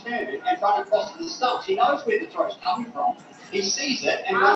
turn it and run across to the stumps. He knows where the throw's coming from. He sees it and runs.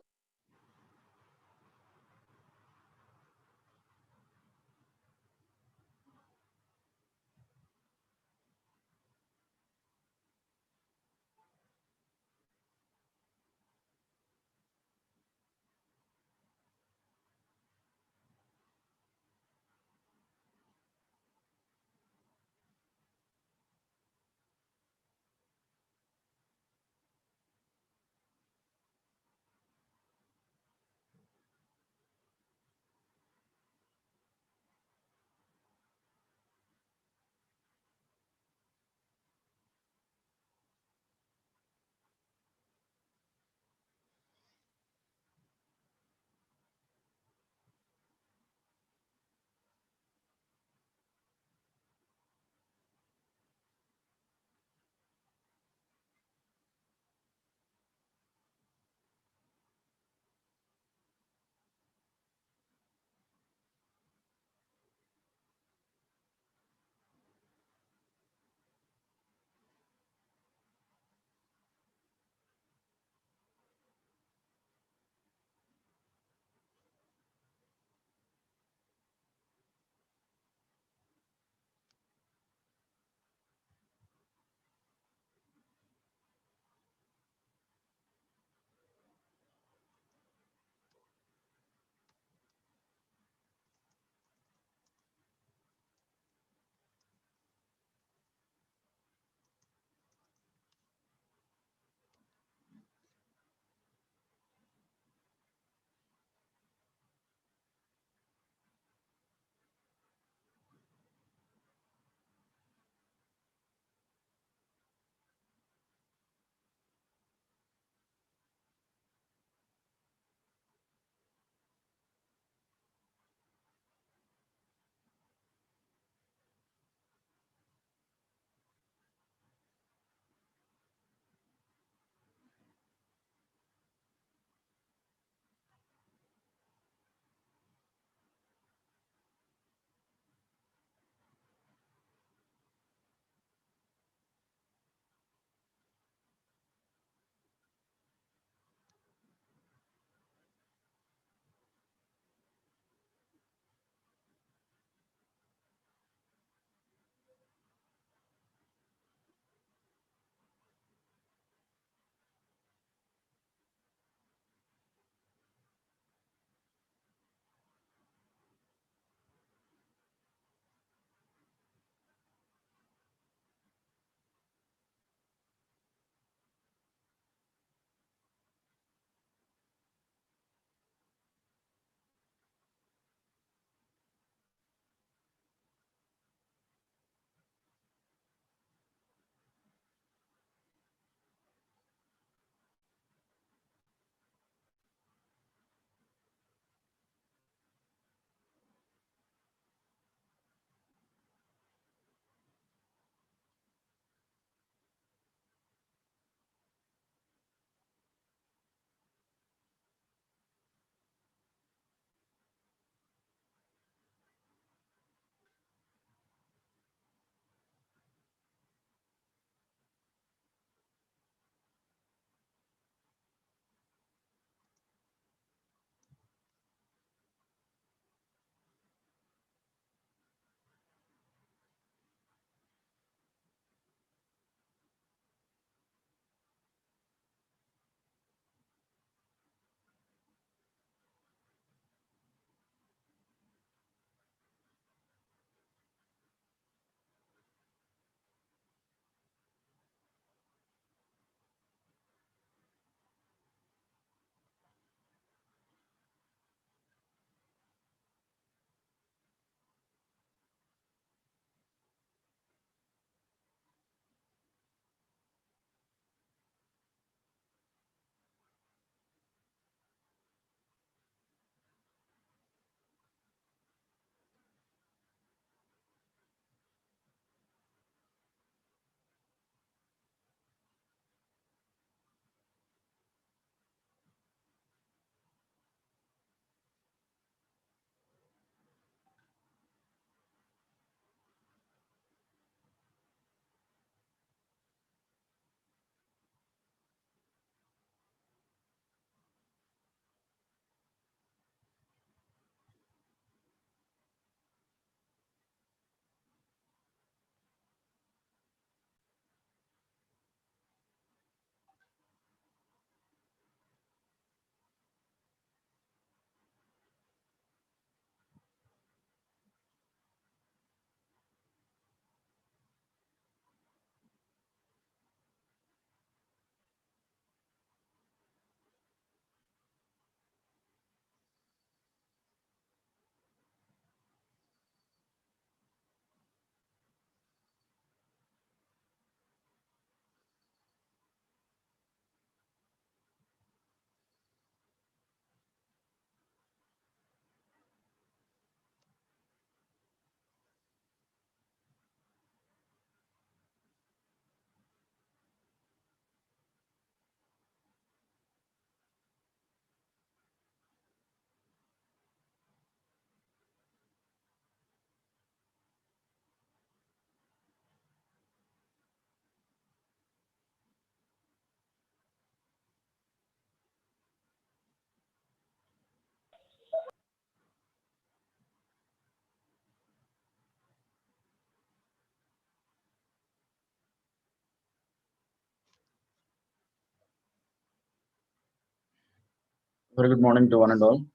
Very good morning to one and all.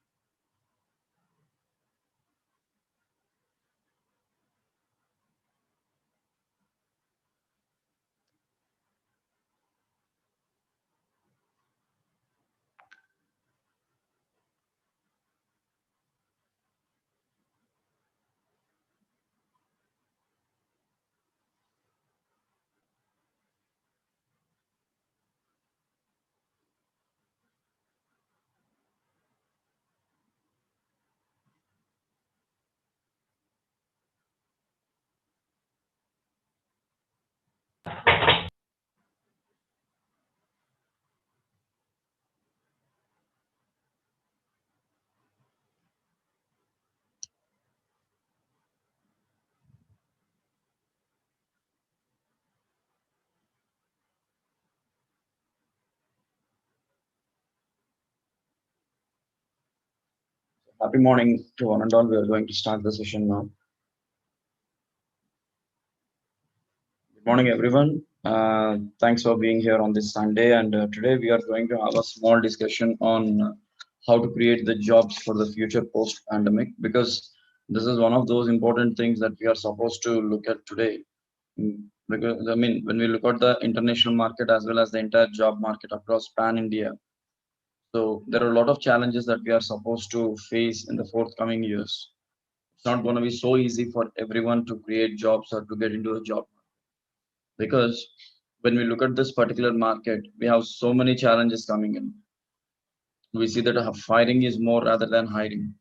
Happy morning to one and all. We are going to start the session now. Good morning, everyone. Thanks for being here on this Sunday. And today we are going to have a small discussion on how to create the jobs for the future post-pandemic, because this is one of those important things that we are supposed to look at today. Because I mean, when we look at the international market as well as the entire job market across pan India, so there are a lot of challenges that we are supposed to face in the forthcoming years. It's not going to be so easy for everyone to create jobs or to get into a job, because when we look at this particular market, we have so many challenges coming in. We see that firing is more rather than hiring.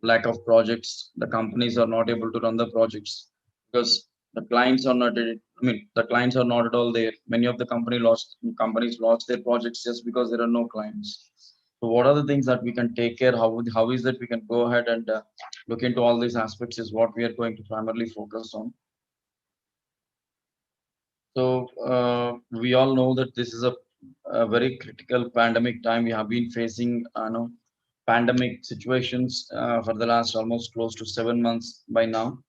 Lack of projects, the companies are not able to run the projects because the clients are not, I mean, the clients are not at all there. Many of the companies lost their projects just because there are no clients. So what are the things that we can take care? How is that we can go ahead and look into all these aspects is what we are going to primarily focus on. So we all know that this is a very critical pandemic time. We have been facing, pandemic situations for the last almost close to 7 months by now.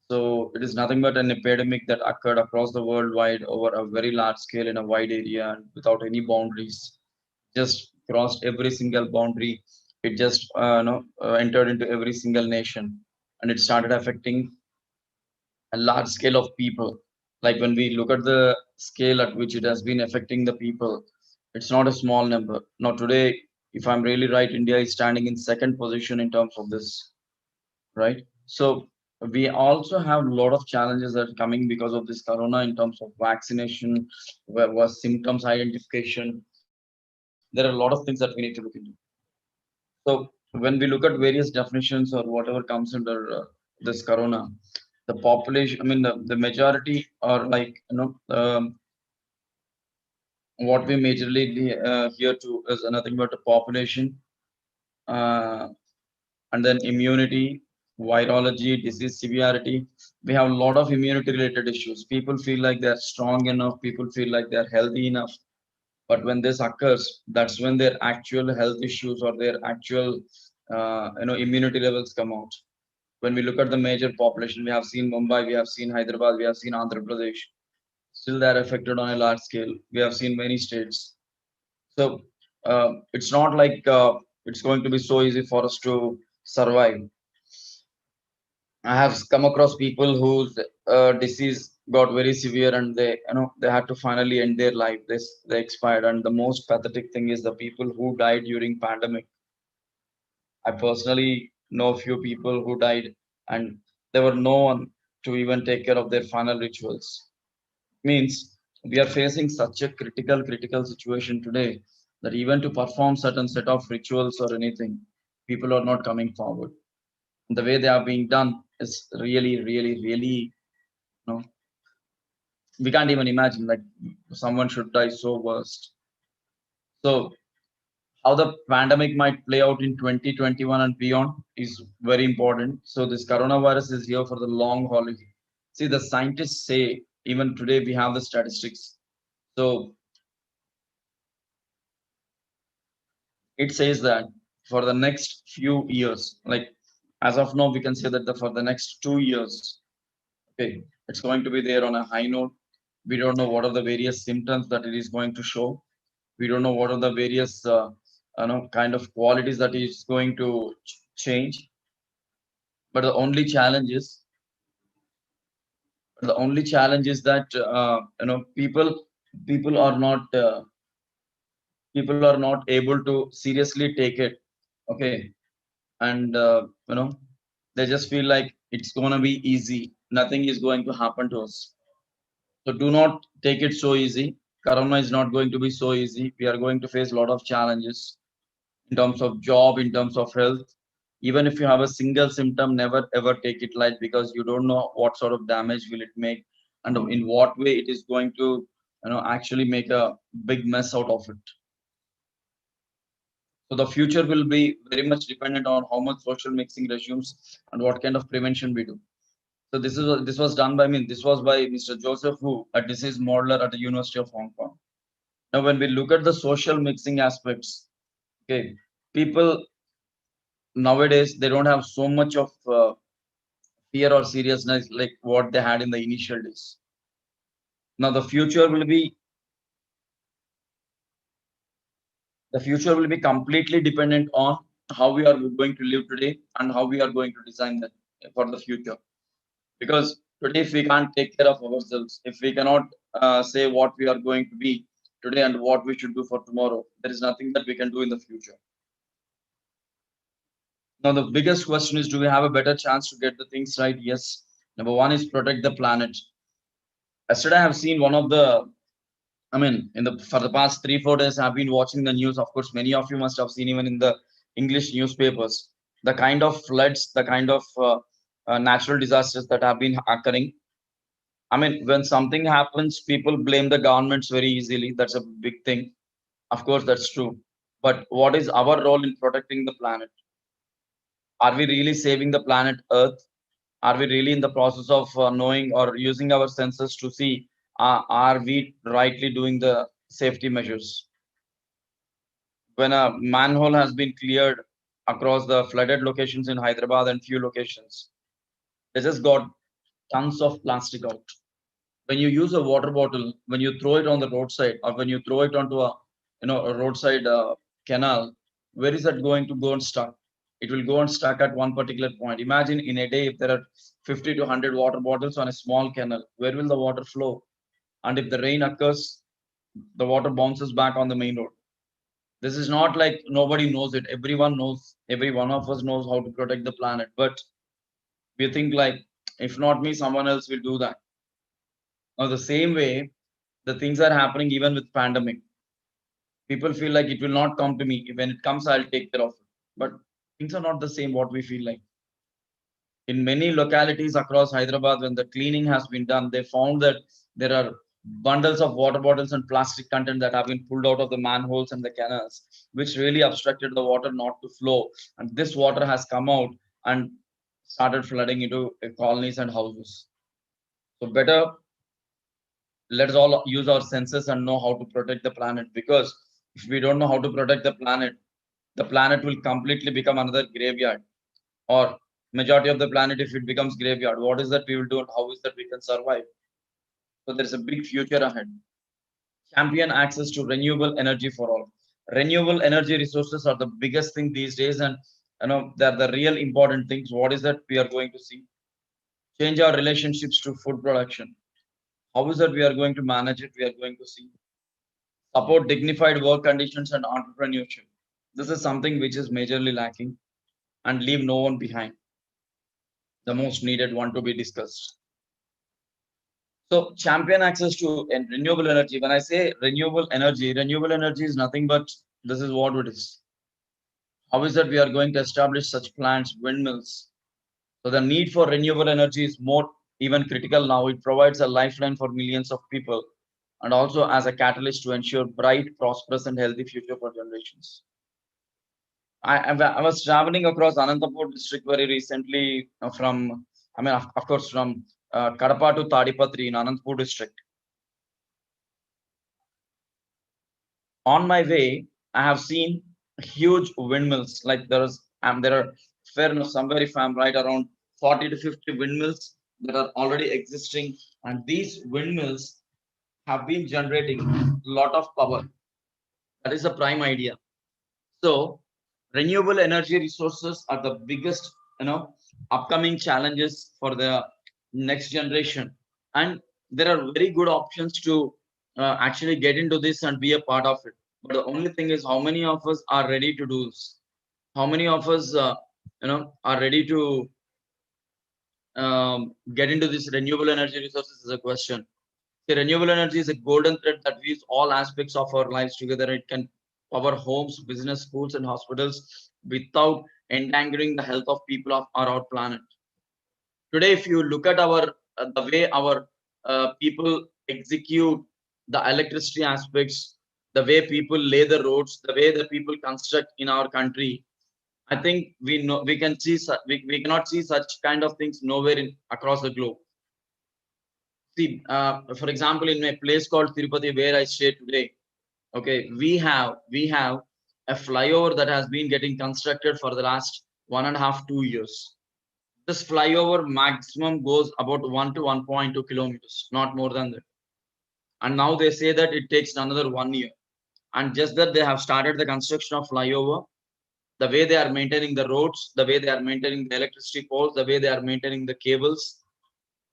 So it is nothing but an epidemic that occurred across the worldwide over a very large scale in a wide area and without any boundaries. Just crossed every single boundary. It just entered into every single nation, and it started affecting a large scale of people. Like when we look at the scale at which it has been affecting the people, it's not a small number. Now today, if I'm really right, India is standing in second position in terms of this, right? So we also have a lot of challenges that are coming because of this corona in terms of vaccination, where was symptoms identification. There are a lot of things that we need to look into. So when we look at various definitions or whatever comes under this corona, the population, I mean, the majority are like, what we majorly hear to is nothing but the population, uh, and then immunity, virology, disease severity. We have a lot of immunity related issues. People feel like they're strong enough, people feel like they're healthy enough. But when this occurs, that's when their actual health issues or their actual, immunity levels come out. When we look at the major population, we have seen Mumbai, we have seen Hyderabad, we have seen Andhra Pradesh. Still, they are affected on a large scale. We have seen many states. So it's not like it's going to be so easy for us to survive. I have come across people whose disease got very severe, and they had to finally end their life. They expired, and the most pathetic thing is the people who died during pandemic. I personally know a few people who died, and there were no one to even take care of their final rituals. Means we are facing such a critical situation today that even to perform certain set of rituals or anything, people are not coming forward. The way they are being done is really, know, we can't even imagine like someone should die so worst. So how the pandemic might play out in 2021 and beyond is very important. So this coronavirus is here for the long haul. See, the scientists say even today we have the statistics. So it says that for the next few years, like as of now, we can say that for the next 2 years, okay, it's going to be there on a high note. We don't know what are the various symptoms that it is going to show. We don't know what are the various kind of qualities that is going to change. But the only challenge is that people are not able to seriously take it. Okay. And they just feel like it's gonna be easy, nothing is going to happen to us. So do not take it so easy. Corona is not going to be so easy. We are going to face a lot of challenges in terms of job, in terms of health. Even if you have a single symptom, never ever take it light, because you don't know what sort of damage will it make, and in what way it is going to actually make a big mess out of it. So the future will be very much dependent on how much social mixing resumes and what kind of prevention we do. So this was done by me. This was by Mr. Joseph Wu, a disease modeler at the University of Hong Kong. Now, when we look at the social mixing aspects, okay, people nowadays they don't have so much of fear or seriousness like what they had in the initial days. Now, the future will be completely dependent on how we are going to live today and how we are going to design that for the future. Because today, if we can't take care of ourselves, if we cannot say what we are going to be today and what we should do for tomorrow, there is nothing that we can do in the future. Now, the biggest question is, do we have a better chance to get the things right? Yes. Number one is protect the planet. Yesterday, I have seen one of the, I mean, for the past 3 4 days, I've been watching the news. Of course, many of you must have seen even in the English newspapers the kind of floods, the kind of natural disasters that have been occurring. I mean, when something happens, people blame the governments very easily. That's a big thing. Of course, that's true. But what is our role in protecting the planet? Are we really saving the planet Earth? Are we really in the process of knowing or using our senses to see, are we rightly doing the safety measures? When a manhole has been cleared across the flooded locations in Hyderabad and few locations, they just got tons of plastic out. When you use a water bottle, when you throw it on the roadside, or when you throw it onto a roadside canal, where is that going to go and stuck? It will go and stuck at one particular point. Imagine in a day if there are 50 to 100 water bottles on a small canal, where will the water flow? And if the rain occurs, the water bounces back on the main road. This is not like nobody knows it. Everyone knows. Every one of us knows how to protect the planet. But we think like, if not me, someone else will do that. Now, the same way, the things are happening even with pandemic. People feel like it will not come to me. When it comes, I'll take care of it. But things are not the same what we feel like. In many localities across Hyderabad, when the cleaning has been done, they found that there are bundles of water bottles and plastic content that have been pulled out of the manholes and the canals, which really obstructed the water not to flow. And this water has come out and started flooding into colonies and houses. So better, let's all use our senses and know how to protect the planet, because if we don't know how to protect the planet will completely become another graveyard. Or majority of the planet, if it becomes graveyard, what is that we will do and how is that we can survive? So there's a big future ahead. Champion access to renewable energy for all. Renewable energy resources are the biggest thing these days, and they're the real important things. What is that we are going to see? Change our relationships to food production. How is that we are going to manage it? We are going to see. Support dignified work conditions and entrepreneurship. This is something which is majorly lacking, and leave no one behind. The most needed one to be discussed. So champion access to renewable energy. When I say renewable energy is nothing but this is what it is. How is that we are going to establish such plants, windmills? So the need for renewable energy is more even critical now. It provides a lifeline for millions of people, and also as a catalyst to ensure bright, prosperous, and healthy future for generations. I was traveling across Anantapur district very recently I mean, of course, from Kadapa to Tadipatri in Anantapur district. On my way, I have seen huge windmills. Like there are fair enough, somewhere if I'm right, around 40 to 50 windmills that are already existing, and these windmills have been generating a lot of power. That is the prime idea. So renewable energy resources are the biggest, upcoming challenges for the next generation, and there are very good options to actually get into this and be a part of it. But the only thing is, how many of us are ready to do this? How many of us, are ready to get into this renewable energy resources is a question. The renewable energy is a golden thread that weaves all aspects of our lives together. It can power homes, business, schools, and hospitals without endangering the health of people of our planet. Today, if you look at our the way our people execute the electricity aspects, the way people lay the roads, the way the people construct in our country, I think we can see we cannot see such kind of things nowhere in across the globe. See, for example, in a place called Tirupati, where I stay today, okay, we have a flyover that has been getting constructed for the last 1.5 2 years. This flyover maximum goes about 1 to 1.2 kilometers, not more than that. And now they say that it takes another 1 year. And just that they have started the construction of flyover, the way they are maintaining the roads, the way they are maintaining the electricity poles, the way they are maintaining the cables,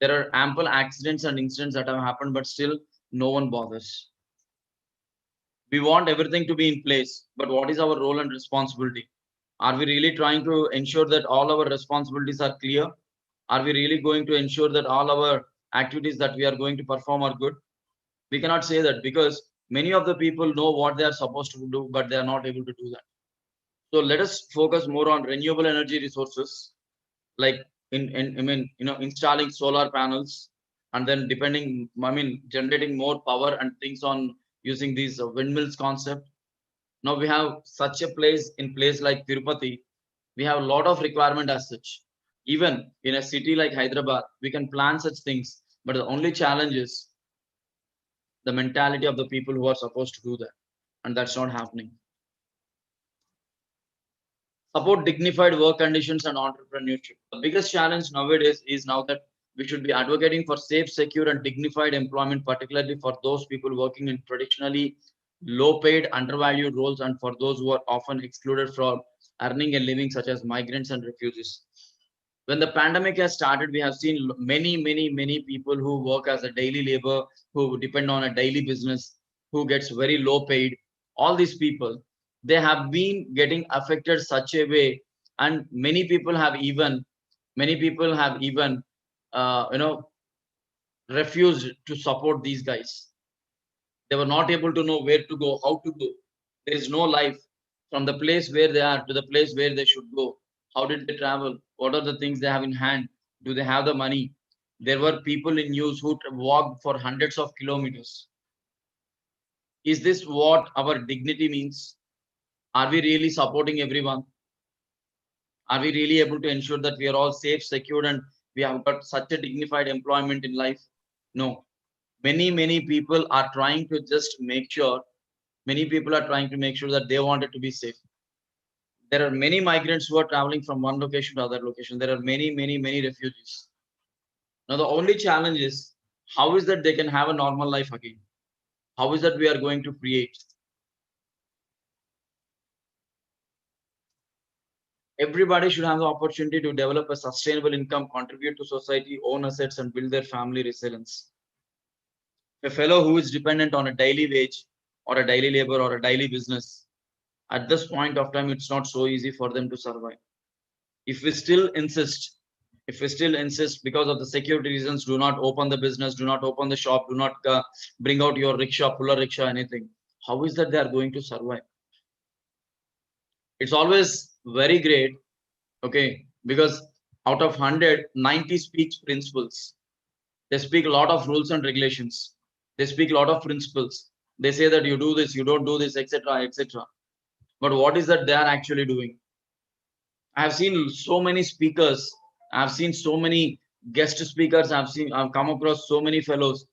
there are ample accidents and incidents that have happened, but still no one bothers. We want everything to be in place, but what is our role and responsibility? Are we really trying to ensure that all our responsibilities are clear? Are we really going to ensure that all our activities that we are going to perform are good? We cannot say that, because many of the people know what they are supposed to do, but they are not able to do that. So let us focus more on renewable energy resources, like I mean, installing solar panels, and then generating more power and things on using these windmills concept. Now we have such a place like Tirupati, we have a lot of requirement as such. Even in a city like Hyderabad, we can plan such things, but the only challenge is the mentality of the people who are supposed to do that, and that's not happening. Support dignified work conditions and entrepreneurship. The biggest challenge nowadays is now that we should be advocating for safe, secure, and dignified employment, particularly for those people working in traditionally low paid, undervalued roles, and for those who are often excluded from earning a living, such as migrants and refugees. When the pandemic has started, we have seen many people who work as a daily labor, who depend on a daily business, who gets very low paid. All these people, they have been getting affected such a way, and many people have even uh, you know refused to support these guys. They were not able to know where to go, how to go. There is no life from the place where they are to the place where they should go. How did they travel? What are the things they have in hand? Do they have the money? There were people in news who walked for hundreds of kilometers. Is this what our dignity means? Are we really supporting everyone? Are we really able to ensure that we are all safe, secured, and we have got such a dignified employment in life? No. Many people are trying to just make sure, many people are trying to make sure that they want it to be safe. There are many migrants who are traveling from one location to other location. There are many refugees. Now the only challenge is, how is that they can have a normal life again? How is that we are going to create? Everybody should have the opportunity to develop a sustainable income, contribute to society, own assets, and build their family resilience. A fellow who is dependent on a daily wage or a daily labor or a daily business, at this point of time, it's not so easy for them to survive. If we still insist, because of the security reasons, do not open the business, do not open the shop, do not bring out your rickshaw, pull a rickshaw, anything, how is that they are going to survive? It's always very great, okay, because out of 100, 90 speaks principles. They speak a lot of rules and regulations. They speak a lot of principles. They say that you do this, you don't do this, etc., etc. But what is that they are actually doing? I have seen so many speakers. I've seen so many guest speakers. I've come across so many fellows,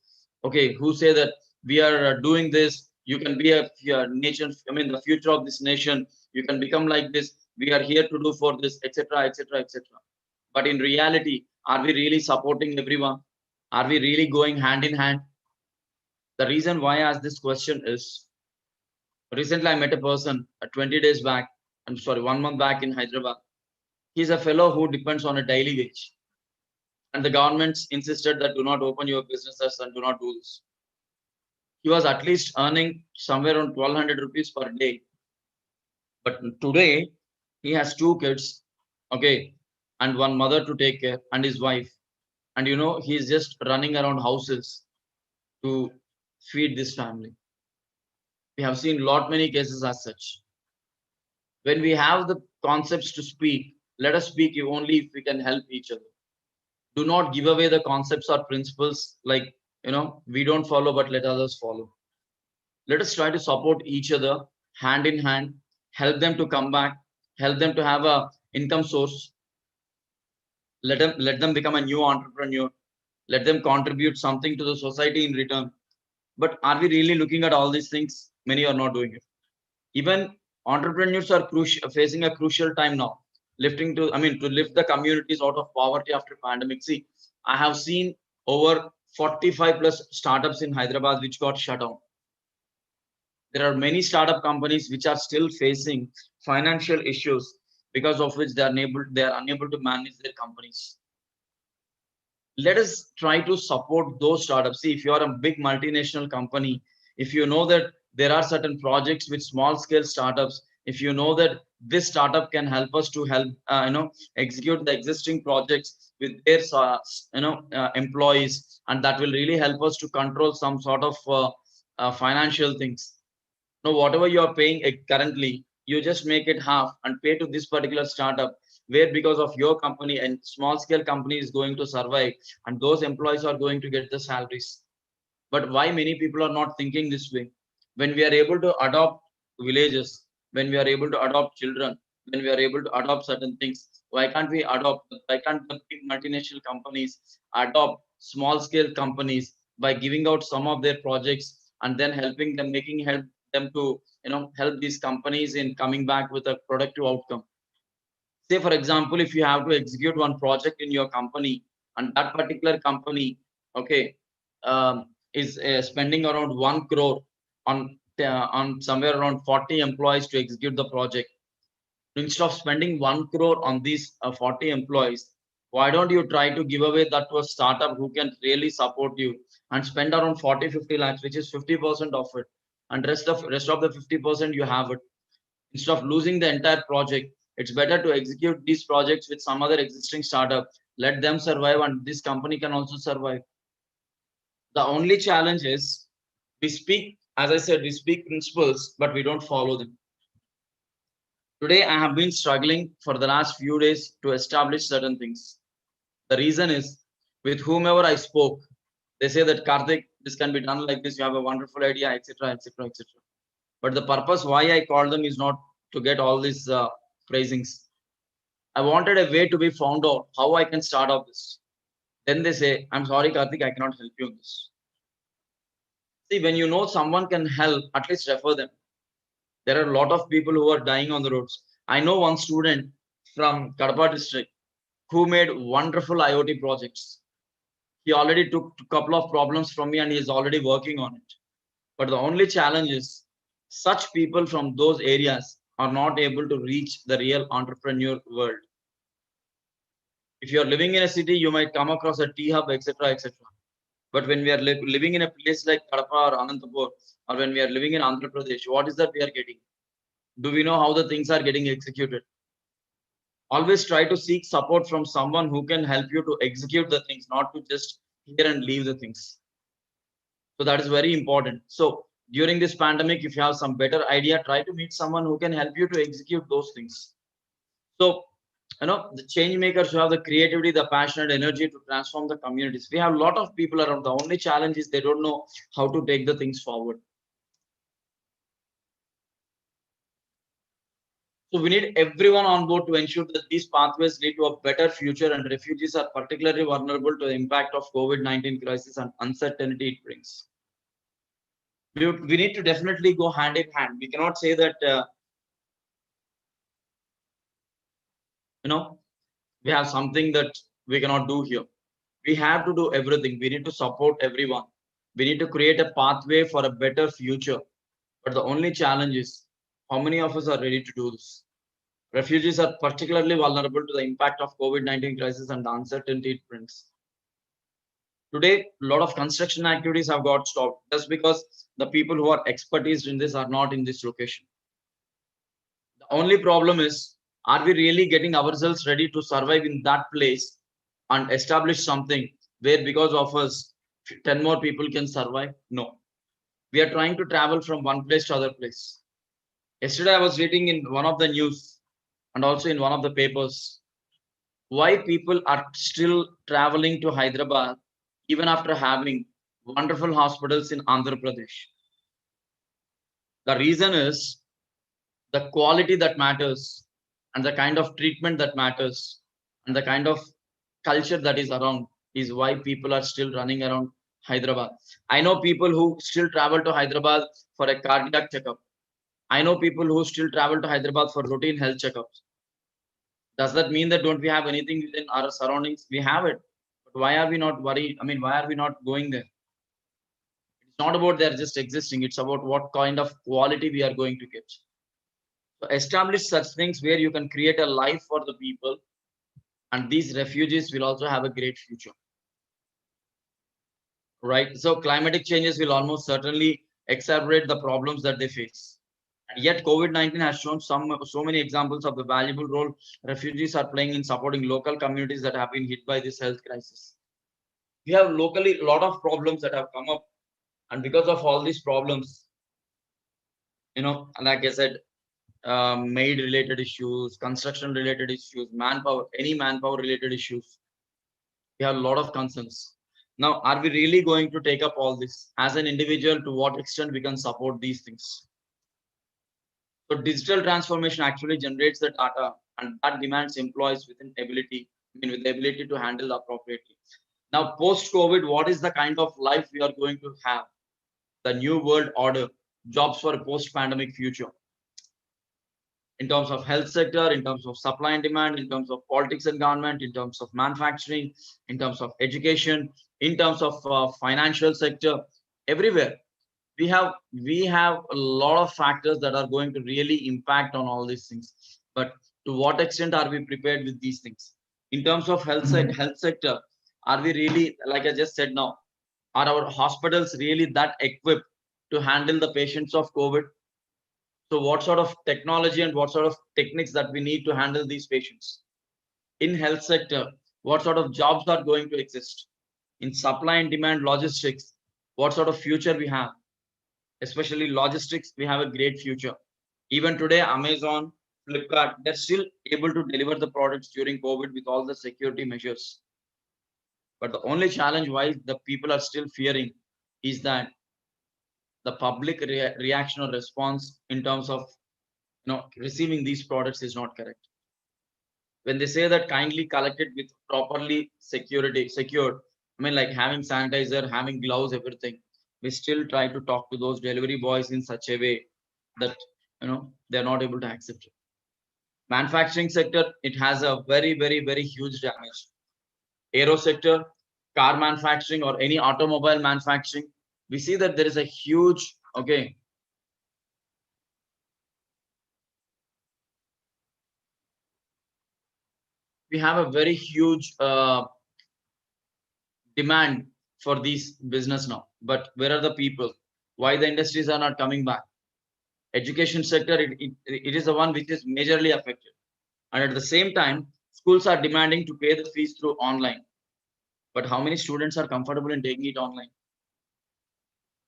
okay, who say that we are doing this. You can be a nation. I mean, the future of this nation. You can become like this. We are here to do for this, etc., etc., etc. But in reality, are we really supporting everyone? Are we really going hand in hand? The reason why I ask this question is, recently I met a person 20 days back. I'm sorry, 1 month back in Hyderabad. He's a fellow who depends on a daily wage. And the governments insisted that do not open your businesses and do not do this. He was at least earning somewhere around 1200 rupees per day. But today, he has 2 kids, okay, and one mother to take care, and his wife. And he's just running around houses to feed this family. We have seen lot many cases as such. When we have the concepts to speak, let us speak only if we can help each other. Do not give away the concepts or principles like, we don't follow, but let others follow. Let us try to support each other hand in hand, help them to come back, help them to have a income source. Let them become a new entrepreneur. Let them contribute something to the society in return. But are we really looking at all these things? Many are not doing it. Even entrepreneurs are facing a crucial time now, to lift the communities out of poverty after pandemic. See, I have seen over 45 plus startups in Hyderabad which got shut down. There are many startup companies which are still facing financial issues because of which they are unable to manage their companies. Let us try to support those startups. See, if you are a big multinational company, if you know that there are certain projects with small scale startups, if you know that this startup can help us to help execute the existing projects with their employees, and that will really help us to control some sort of financial things. Now, whatever you are paying currently, you just make it half and pay to this particular startup, where because of your company and small scale company is going to survive, and those employees are going to get the salaries. But why many people are not thinking this way? When we are able to adopt villages, when we are able to adopt children, when we are able to adopt certain things, why can't the big multinational companies adopt small scale companies by giving out some of their projects and then help them to help these companies in coming back with a productive outcome. Say for example, if you have to execute one project in your company, and that particular company, okay, is spending around 1 crore on somewhere around 40 employees to execute the project. Instead of spending 1 crore on these 40 employees, why don't you try to give away that to a startup who can really support you and spend around 40-50 lakhs, which is 50% of it, and rest of the 50% you have it. Instead of losing the entire project, it's better to execute these projects with some other existing startup. Let them survive, and this company can also survive. The only challenge is we speak, as I said, we speak principles, but we don't follow them. Today, I have been struggling for the last few days to establish certain things. The reason is, with whomever I spoke, they say that Karthik, this can be done like this. You have a wonderful idea, etc., etc., etc. But the purpose why I called them is not to get all these praisings. I wanted a way to be found out how I can start off this. Then they say, I'm sorry, Karthik, I cannot help you in this. See, when you know someone can help, at least refer them. There are a lot of people who are dying on the roads. I know one student from Kadapa district who made wonderful IoT projects. He already took a couple of problems from me and he is already working on it. But the only challenge is such people from those areas are not able to reach the real entrepreneur world. If you are living in a city, you might come across a T hub, etc., etc. But when we are living in a place like Kadapa or Anantapur, or when we are living in Andhra Pradesh, what is that we are getting? Do we know how the things are getting executed? Always try to seek support from someone who can help you to execute the things, not to just hear and leave the things. So that is very important. So during this pandemic, if you have some better idea, try to meet someone who can help you to execute those things. So, the change makers who have the creativity, the passion and energy to transform the communities. We have a lot of people around. The only challenge is they don't know how to take the things forward. So we need everyone on board to ensure that these pathways lead to a better future, and refugees are particularly vulnerable to the impact of COVID-19 crisis and uncertainty it brings. We need to definitely go hand in hand. We cannot say that, we have something that we cannot do here. We have to do everything. We need to support everyone. We need to create a pathway for a better future. But the only challenge is how many of us are ready to do this? Refugees are particularly vulnerable to the impact of COVID-19 crisis and the uncertainty it brings. Today, a lot of construction activities have got stopped just because the people who are expertise in this are not in this location. The only problem is, are we really getting ourselves ready to survive in that place and establish something where because of us, 10 more people can survive? No. We are trying to travel from one place to other place. Yesterday, I was reading in one of the news and also in one of the papers why people are still traveling to Hyderabad even after having wonderful hospitals in Andhra Pradesh. The reason is the quality that matters and the kind of treatment that matters and the kind of culture that is around is why people are still running around Hyderabad. I know people who still travel to Hyderabad for a cardiac checkup. I know people who still travel to Hyderabad for routine health checkups. Does that mean that don't we have anything within our surroundings? We have it. But why are we not worried? I mean, why are we not going there? It's not about they're just existing. It's about what kind of quality we are going to get. So establish such things where you can create a life for the people, and these refugees will also have a great future. Right? So climatic changes will almost certainly exacerbate the problems that they face. And yet, COVID-19 has shown so many examples of the valuable role refugees are playing in supporting local communities that have been hit by this health crisis. We have locally a lot of problems that have come up, and because of all these problems, like I said, maid related issues, construction related issues, manpower, any manpower related issues, we have a lot of concerns. Now, are we really going to take up all this as an individual? To what extent we can support these things? So digital transformation actually generates the data, and that demands employees with an ability, with the ability to handle appropriately. Now, post-COVID, what is the kind of life we are going to have? The new world order, jobs for a post-pandemic future. In terms of health sector, in terms of supply and demand, in terms of politics and government, in terms of manufacturing, in terms of education, in terms of financial sector, everywhere we have a lot of factors that are going to really impact on all these things. But to what extent are we prepared with these things? In terms of health sector, are we really, like I just said now, are our hospitals really that equipped to handle the patients of COVID? So what sort of technology and what sort of techniques that we need to handle these patients? In health sector, what sort of jobs are going to exist? In supply and demand logistics, what sort of future we have? Especially logistics, we have a great future. Even today, Amazon, Flipkart, they're still able to deliver the products during COVID with all the security measures. But the only challenge why the people are still fearing is that the public reaction or response in terms of receiving these products is not correct. When they say that kindly collected with properly secured, I mean, like having sanitizer, having gloves, everything, we still try to talk to those delivery boys in such a way that they're not able to accept it. Manufacturing sector, it has a very huge damage. Aero sector, car manufacturing or any automobile manufacturing, we see that there is a huge, we have a very huge demand for these business now. But where are the people? Why the industries are not coming back? Education sector, it is the one which is majorly affected. And at the same time, schools are demanding to pay the fees through online. But how many students are comfortable in taking it online?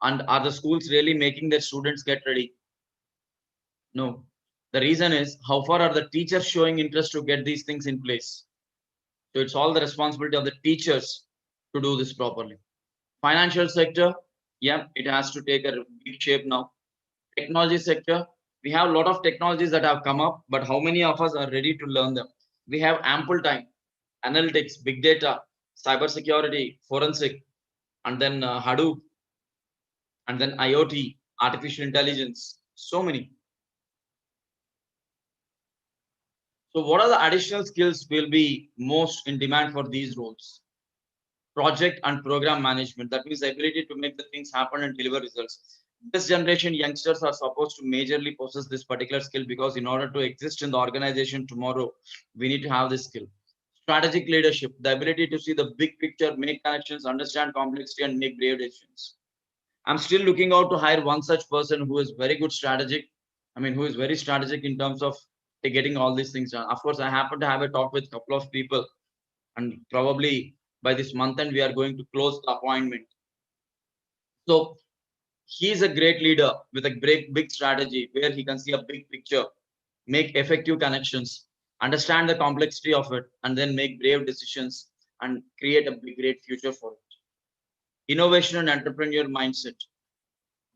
And are the schools really making their students get ready? No. The reason is, how far are the teachers showing interest to get these things in place? So it's all the responsibility of the teachers to do this properly. Financial sector, yeah, it has to take a big shape now. Technology sector, we have a lot of technologies that have come up, but how many of us are ready to learn them? We have ample time. Analytics, big data, cybersecurity, forensic, and then Hadoop, and then IoT, artificial intelligence, so many. So what are the additional skills will be most in demand for these roles? Project and program management, that means the ability to make the things happen and deliver results. This generation youngsters are supposed to majorly possess this particular skill, because in order to exist in the organization tomorrow, we need to have this skill. Strategic leadership, the ability to see the big picture, make connections, understand complexity, and make brave decisions. I'm still looking out to hire one such person who is very good strategic. Who is very strategic in terms of getting all these things done. Of course, I happen to have a talk with a couple of people, and probably by this month end, we are going to close the appointment. So he is a great leader with a great big strategy where he can see a big picture, make effective connections, understand the complexity of it, and then make brave decisions and create a big, great future for it. Innovation and entrepreneur mindset.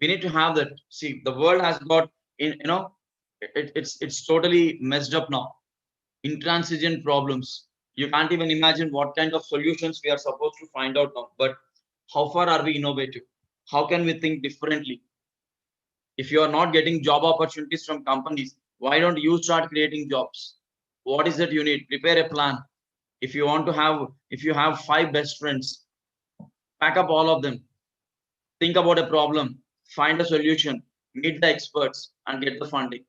We need to have that. See, the world has got in, it's totally messed up now. Intransigent problems. You can't even imagine what kind of solutions we are supposed to find out now. But how far are we innovative? How can we think differently? If you are not getting job opportunities from companies, why don't you start creating jobs? What is it you need? Prepare a plan. If you have five best friends, pack up all of them, think about a problem, find a solution, meet the experts, and get the funding.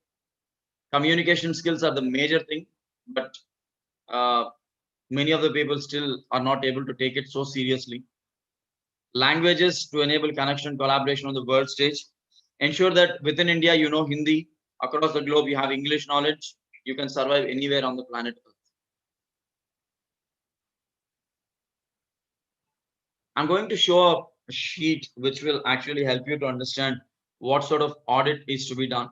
Communication skills are the major thing, but uh, many of the people still are not able to take it so seriously. Languages to enable connection, collaboration on the world stage. Ensure that within India, you know Hindi. Across the globe, you have English knowledge. You can survive anywhere on the planet Earth. I'm going to show a sheet which will actually help you to understand what sort of audit is to be done.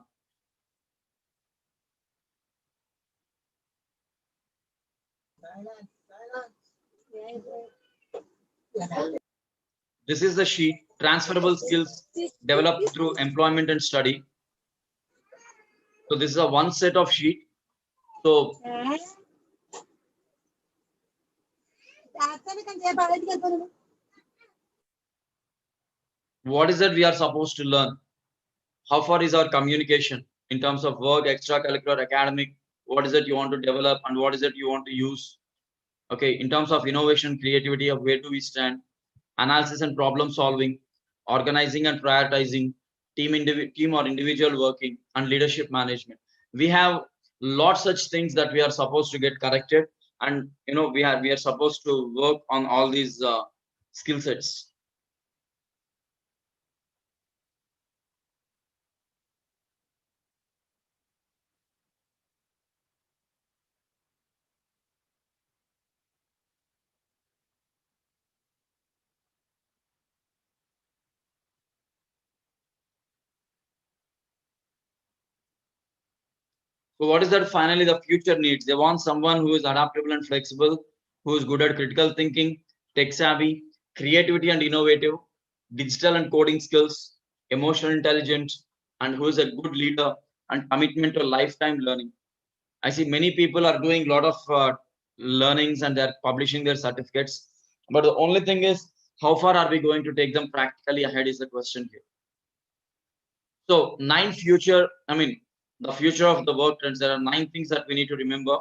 This is the sheet, transferable skills developed through employment and study. So this is a one set of sheet. So what is it we are supposed to learn? How far is our communication in terms of work, extracurricular, academic? What is it you want to develop and what is it you want to use? Okay, in terms of innovation, creativity, of where do we stand? Analysis and problem solving, organizing and prioritizing, team or individual working, and leadership management. We have lots such things that we are supposed to get corrected, and we are supposed to work on all these skill sets. So what is that finally the future needs? They want someone who is adaptable and flexible, who is good at critical thinking, tech savvy, creativity and innovative, digital and coding skills, emotional intelligence, and who is a good leader and commitment to lifetime learning. I see many people are doing a lot of learnings and they're publishing their certificates. But the only thing is, how far are we going to take them practically ahead is the question here. So the future of the work trends, there are 9 things that we need to remember.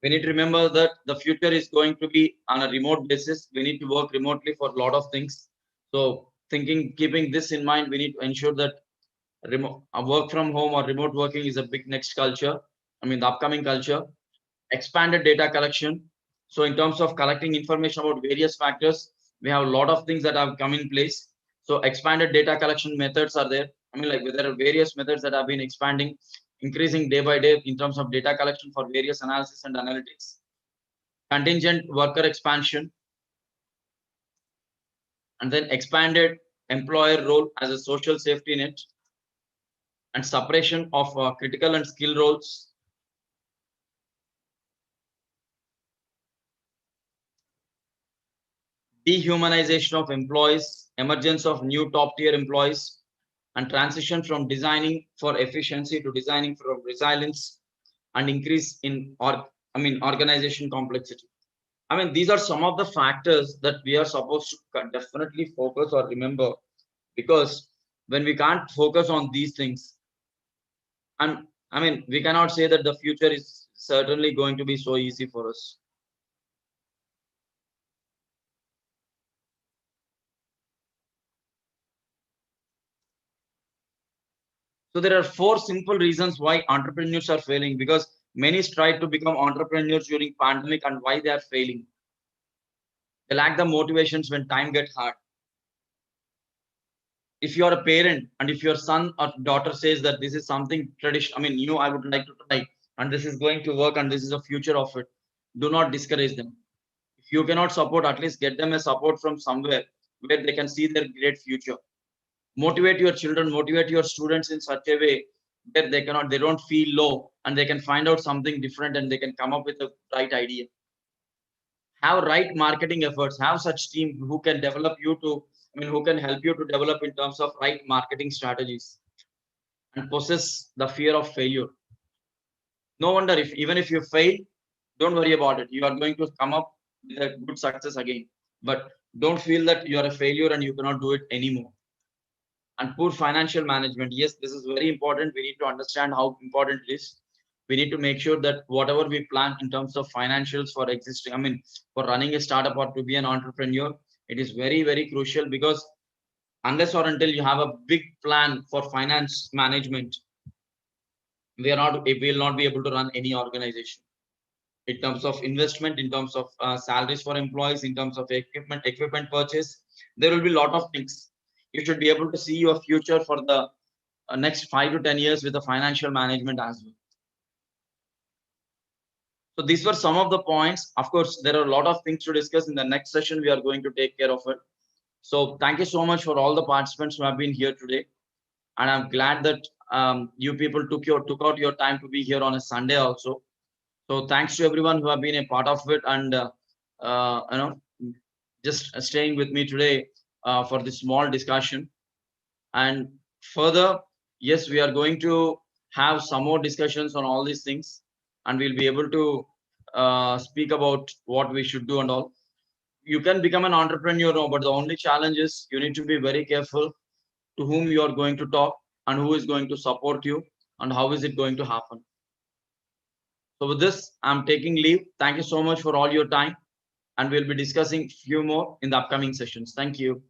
We need to remember that the future is going to be on a remote basis. We need to work remotely for a lot of things. So keeping this in mind, we need to ensure that work from home or remote working is a big next culture. The upcoming culture. Expanded data collection. So in terms of collecting information about various factors, we have a lot of things that have come in place. So expanded data collection methods are there. There are various methods that have been expanding, increasing day by day in terms of data collection for various analysis and analytics. Contingent worker expansion, and then expanded employer role as a social safety net, and separation of critical and skill roles. Dehumanization of employees, emergence of new top tier employees, and transition from designing for efficiency to designing for resilience, and increase in organization complexity. These are some of the factors that we are supposed to definitely focus or remember, because when we can't focus on these things, and we cannot say that the future is certainly going to be so easy for us. So there are four simple reasons why entrepreneurs are failing, because many try to become entrepreneurs during pandemic and why they are failing. They lack the motivations when time gets hard. If you are a parent and if your son or daughter says that this is something traditional, I mean, I would like to try, and this is going to work and this is a future of it, do not discourage them. If you cannot support, at least get them a support from somewhere where they can see their great future. Motivate your children, motivate your students in such a way that they don't feel low and they can find out something different and they can come up with a right idea. Have right marketing efforts, have such team who can develop you to, I mean, who can help you to develop in terms of right marketing strategies, and possess the fear of failure. No wonder if even if you fail, don't worry about it. You are going to come up with a good success again. But don't feel that you are a failure and you cannot do it anymore. And poor financial management. Yes, this is very important. We need to understand how important it is. We need to make sure that whatever we plan in terms of financials for existing, I mean, for running a startup or to be an entrepreneur, it is very, very crucial, because unless or until you have a big plan for finance management, we will not be able to run any organization in terms of investment, in terms of salaries for employees, in terms of equipment purchase. There will be a lot of things. You should be able to see your future for the next 5 to 10 years with the financial management as well. So these were some of the points. Of course, there are a lot of things to discuss. In the next session, we are going to take care of it. So thank you so much for all the participants who have been here today. And I'm glad that you people took out your time to be here on a Sunday also. So thanks to everyone who have been a part of it, and just staying with me today for this small discussion. And further, yes, we are going to have some more discussions on all these things, and we'll be able to speak about what we should do and all. You can become an entrepreneur, no, but the only challenge is you need to be very careful to whom you are going to talk and who is going to support you and how is it going to happen. So with this, I'm taking leave. Thank you so much for all your time, and we'll be discussing few more in the upcoming sessions. Thank you.